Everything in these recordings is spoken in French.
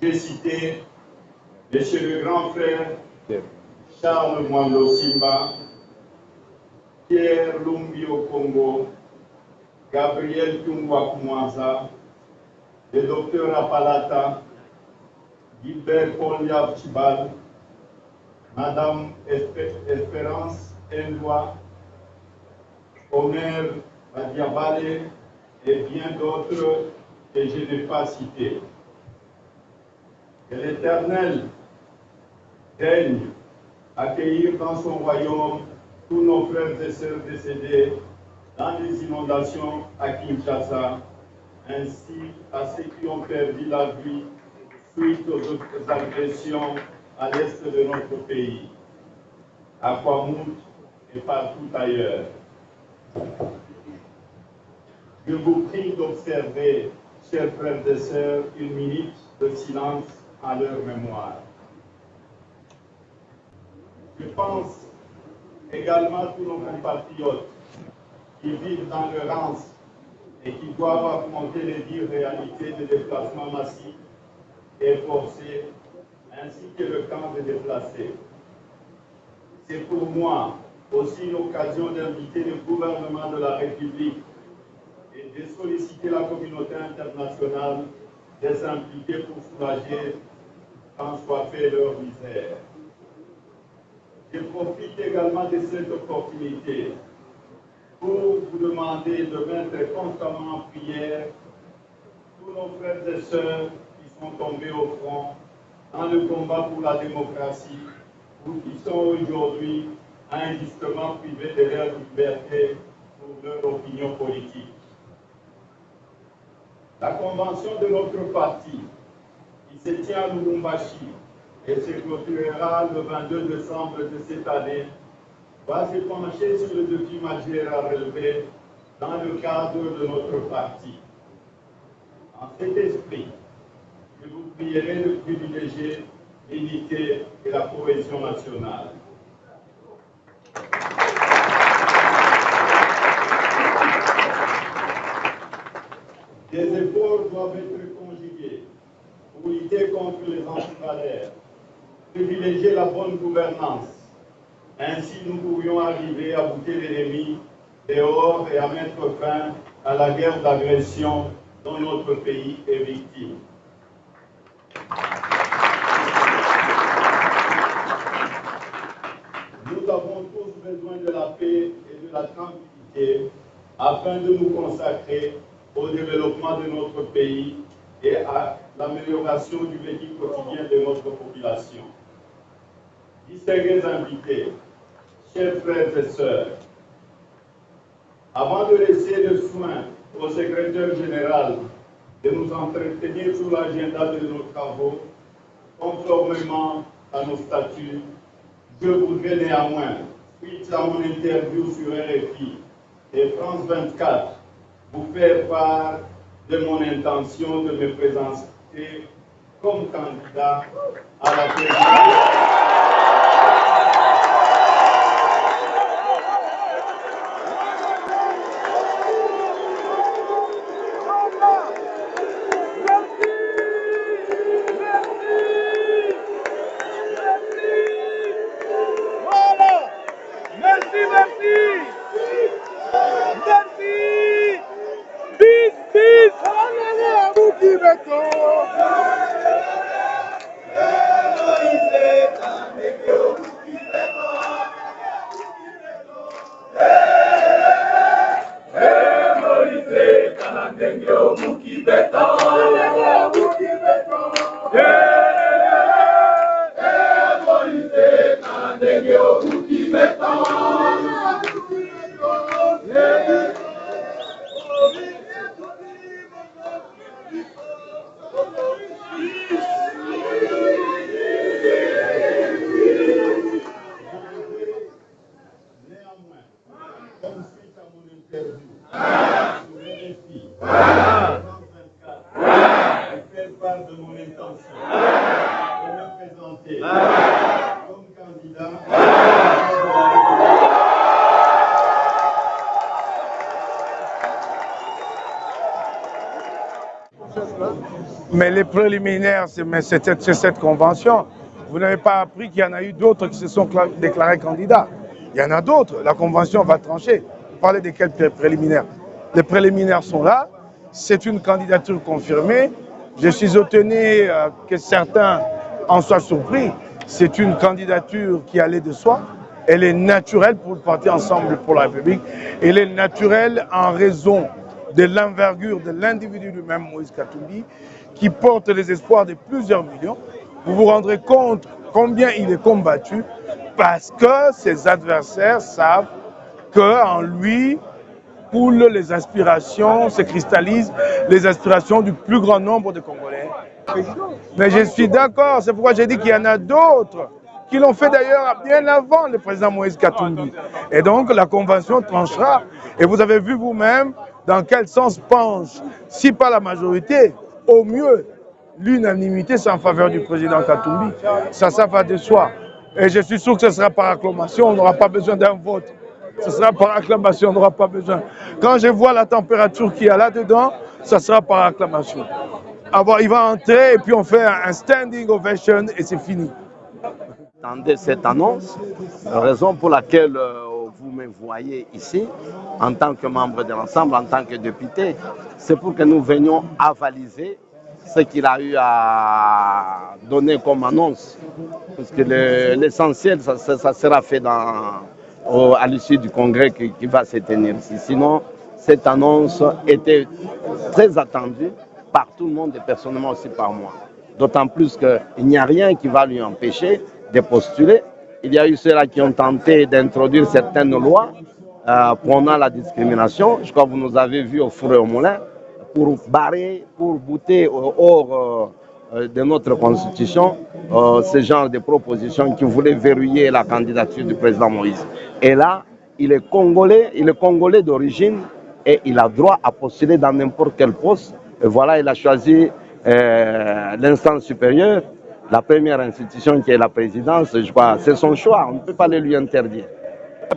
J'ai cité Monsieur le grand frère Charles Mwando Simba, Pierre Lumbi Okongo, Gabriel Tungwa Kumwanza, le docteur Apalata, Gilbert Paul Chibal, Madame Espérance Endwa, Omer Badiabale et bien d'autres que je n'ai pas cités. Que l'Éternel daigne accueillir dans son royaume tous nos frères et sœurs décédés dans les inondations à Kinshasa, ainsi à ceux qui ont perdu la vie suite aux agressions à l'est de notre pays, à Kwamout et partout ailleurs. Je vous prie d'observer, chers frères et sœurs, une minute de silence à leur mémoire. Je pense également à tous nos compatriotes qui vivent dans l'errance et qui doivent affronter les dures réalités de déplacements massifs et forcés, ainsi que le camp de déplacés. C'est pour moi aussi l'occasion d'inviter le gouvernement de la République et de solliciter la communauté internationale de s'impliquer pour soulager quand soit fait leur misère. Je profite également de cette opportunité pour vous demander de mettre constamment en prière tous nos frères et sœurs qui sont tombés au front dans le combat pour la démocratie ou qui sont aujourd'hui injustement privés de leur liberté pour leur opinion politique. La convention de notre parti, qui se tient à Lubumbashi et se clôturera le 22 décembre de cette année, va se pencher sur le défi majeur à relever dans le cadre de notre parti. En cet esprit, je vous prierai de privilégier l'unité et la cohésion nationale. Des efforts doivent être conjugués pour lutter contre les antivaleurs, privilégier la bonne gouvernance. Ainsi, nous pourrions arriver à bouter l'ennemi dehors et à mettre fin à la guerre d'agression dont notre pays est victime. Nous avons tous besoin de la paix et de la tranquillité afin de nous consacrer au développement de notre pays et à l'amélioration du vécu quotidien de notre population. Distingués invités, chers frères et sœurs, avant de laisser le soin au secrétaire général de nous entretenir sur l'agenda de nos travaux, conformément à nos statuts, je voudrais néanmoins, suite à mon interview sur RFI et France 24, vous faire part de mon intention de me présenter comme candidat à la présidence. Mais les préliminaires, c'est cette convention. Vous n'avez pas appris qu'il y en a eu d'autres qui se sont déclarés candidats. Il y en a d'autres. La convention va trancher. Vous parlez de quels préliminaires? Les préliminaires sont là. C'est une candidature confirmée. Je suis étonné que certains en soient surpris. C'est une candidature qui allait de soi. Elle est naturelle pour le parti Ensemble pour la République. Elle est naturelle en raison de l'envergure de l'individu lui-même, Moïse Katumbi, qui porte les espoirs de plusieurs millions. Vous vous rendrez compte combien il est combattu parce que ses adversaires savent qu'en lui coulent les aspirations, se cristallisent les aspirations du plus grand nombre de Congolais. Mais je suis d'accord, c'est pourquoi j'ai dit qu'il y en a d'autres qui l'ont fait d'ailleurs bien avant le président Moïse Katumbi. Et donc la convention tranchera. Et vous avez vu vous-même dans quel sens penche, si pas la majorité, au mieux l'unanimité c'est en faveur du président Katumbi. Ça va de soi. Et je suis sûr que ce sera par acclamation, on n'aura pas besoin d'un vote. Ce sera par acclamation, on n'aura pas besoin. Quand je vois la température qu'il y a là-dedans, ça sera par acclamation. Alors, il va entrer et puis on fait un standing ovation et c'est fini. Attendez cette annonce, raison pour laquelle vous me voyez ici en tant que membre de l'ensemble, en tant que député, c'est pour que nous venions avaliser ce qu'il a eu à donner comme annonce. Parce que l'essentiel, ça sera fait à l'issue du congrès qui va se tenir ici. Sinon, cette annonce était très attendue par tout le monde et personnellement aussi par moi. D'autant plus qu'il n'y a rien qui va lui empêcher de postuler. Il y a eu ceux-là qui ont tenté d'introduire certaines lois prônant la discrimination. Je crois que vous nous avez vus au four et au moulin pour barrer, pour bouter hors de notre constitution ce genre de propositions qui voulaient verrouiller la candidature du président Moïse. Et là, il est congolais d'origine et il a droit à postuler dans n'importe quel poste. Et voilà, il a choisi l'instance supérieure, la première institution qui est la présidence. Je crois, c'est son choix, on ne peut pas le lui interdire.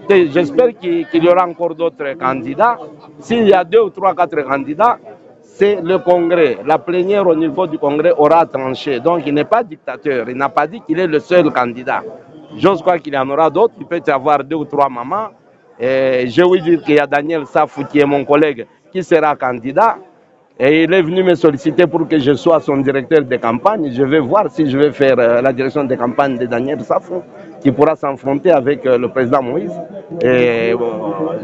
J'espère qu'il y aura encore d'autres candidats. S'il y a 2 ou 3, 4 candidats, c'est le congrès. La plénière au niveau du congrès aura tranché. Donc il n'est pas dictateur, il n'a pas dit qu'il est le seul candidat. J'ose croire qu'il y en aura d'autres, il peut y avoir 2 ou 3 mamans. Je veux dire qu'il y a Daniel Safou qui est mon collègue qui sera candidat. Et il est venu me solliciter pour que je sois son directeur de campagne. Je vais voir si je vais faire la direction de campagne de Daniel Safou, qui pourra s'affronter avec le président Moïse. Et,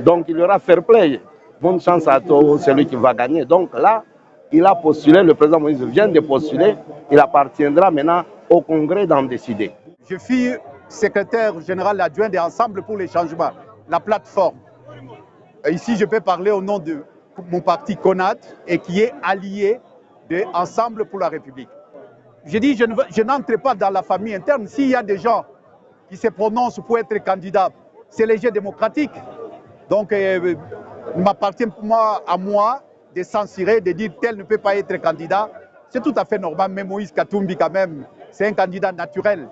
donc il y aura fair play. Bonne chance à tout celui qui va gagner. Donc là, il a postulé, le président Moïse vient de postuler. Il appartiendra maintenant au Congrès d'en décider. Je suis secrétaire général adjoint de Ensemble pour les changements, la plateforme. Ici, je peux parler au nom de mon parti CONAD et qui est allié de Ensemble pour la République. Je dis, je n'entre pas dans la famille interne. S'il y a des gens qui se prononcent pour être candidats, c'est les jeux démocratiques. Donc, il m'appartient à moi de censurer, de dire tel ne peut pas être candidat. C'est tout à fait normal, mais Moïse Katumbi quand même, c'est un candidat naturel.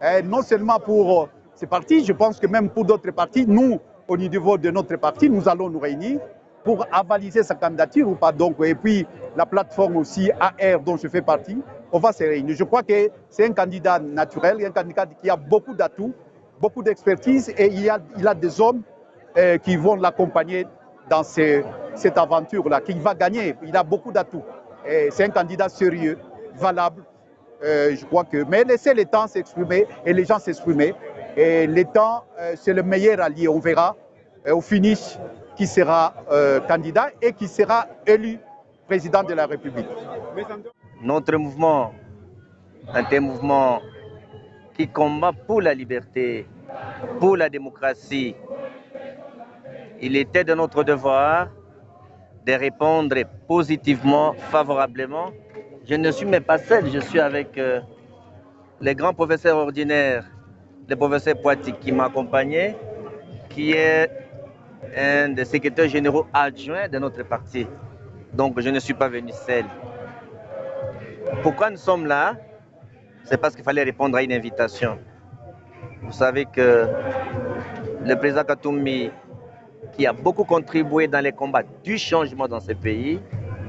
Et non seulement pour ces partis, je pense que même pour d'autres partis, nous, au niveau de notre parti, nous allons nous réunir pour avaliser sa candidature ou pas. Donc, et puis la plateforme aussi AR dont je fais partie, on va se réunir. Je crois que c'est un candidat naturel, un candidat qui a beaucoup d'atouts, beaucoup d'expertise et il a des hommes qui vont l'accompagner dans cette aventure-là, qui va gagner. Il a beaucoup d'atouts. C'est un candidat sérieux, valable. Je crois que... Mais laissez le temps s'exprimer et les gens s'exprimer. Et le temps, c'est le meilleur allié. On verra au finish qui sera candidat et qui sera élu président de la République. Notre mouvement est un mouvement qui combat pour la liberté, pour la démocratie. Il était de notre devoir de répondre positivement, favorablement. Je ne suis même pas seul, je suis avec les grands professeurs ordinaires, le professeur Poiti qui m'a accompagné, qui est un des secrétaires généraux adjoints de notre parti. Donc je ne suis pas venu seul. Pourquoi nous sommes là? C'est parce qu'il fallait répondre à une invitation. Vous savez que le président Katumbi, qui a beaucoup contribué dans les combats du changement dans ce pays,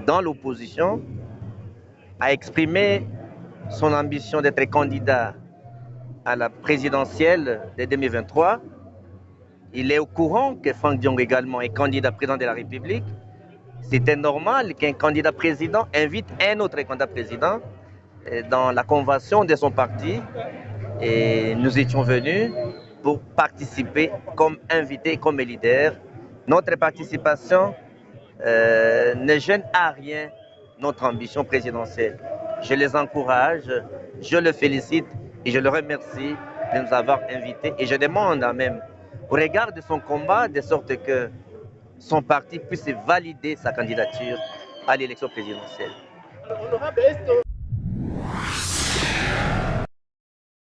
dans l'opposition, a exprimé son ambition d'être candidat à la présidentielle de 2023. Il est au courant que Franck Diongo également est candidat président de la République. C'était normal qu'un candidat président invite un autre candidat président dans la convention de son parti. Et nous étions venus pour participer comme invités, comme leader. Notre participation ne gêne à rien notre ambition présidentielle. Je les encourage, je le félicite et je le remercie de nous avoir invités. Et je demande même, au regard de son combat, de sorte que son parti puisse valider sa candidature à l'élection présidentielle.